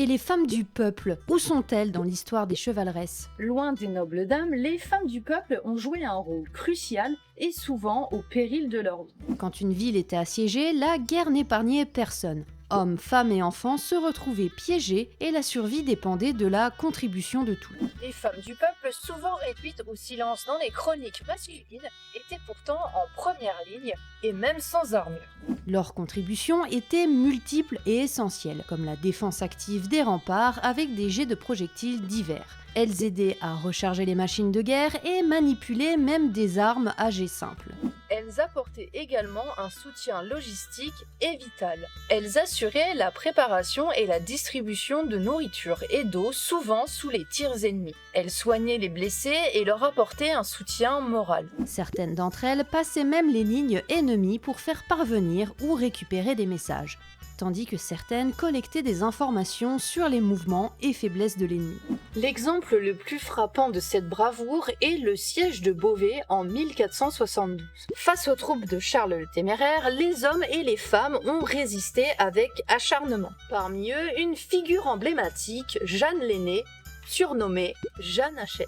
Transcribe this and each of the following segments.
Et les femmes du peuple, où sont-elles dans l'histoire des chevaleresses? Loin des nobles dames, les femmes du peuple ont joué un rôle crucial et souvent au péril de leur vie. Quand une ville était assiégée, la guerre n'épargnait personne. Hommes, femmes et enfants se retrouvaient piégés et la survie dépendait de la contribution de tous. Les femmes du peuple, souvent réduites au silence dans les chroniques masculines, étaient pourtant en première ligne et même sans armure. Leurs contributions étaient multiples et essentielles, comme la défense active des remparts avec des jets de projectiles divers. Elles aidaient à recharger les machines de guerre et manipulaient même des armes à jet simple. Elles apportaient également un soutien logistique et vital. Elles assuraient la préparation et la distribution de nourriture et d'eau, souvent sous les tirs ennemis. Elles soignaient les blessés et leur apportaient un soutien moral. Certaines d'entre elles passaient même les lignes ennemies pour faire parvenir ou récupérer des messages, tandis que certaines collectaient des informations sur les mouvements et faiblesses de l'ennemi. L'exemple le plus frappant de cette bravoure est le siège de Beauvais en 1472. Face aux troupes de Charles le Téméraire, les hommes et les femmes ont résisté avec acharnement. Parmi eux, une figure emblématique, Jeanne l'Aînée, surnommée Jeanne Hachette.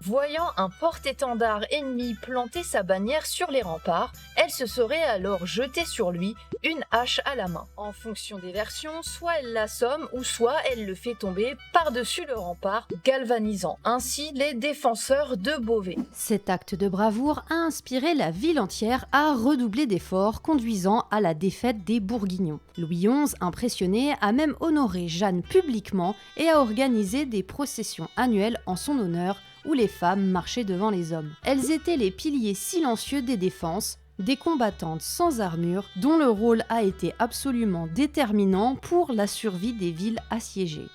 Voyant un porte-étendard ennemi planter sa bannière sur les remparts, elle se serait alors jetée sur lui, une hache à la main. En fonction des versions, soit elle l'assomme ou soit elle le fait tomber par-dessus le rempart, galvanisant ainsi les défenseurs de Beauvais. Cet acte de bravoure a inspiré la ville entière à redoubler d'efforts, conduisant à la défaite des Bourguignons. Louis XI, impressionné, a même honoré Jeanne publiquement et a organisé des processions annuelles en son honneur, où les femmes marchaient devant les hommes. Elles étaient les piliers silencieux des défenses, des combattantes sans armure, dont le rôle a été absolument déterminant pour la survie des villes assiégées.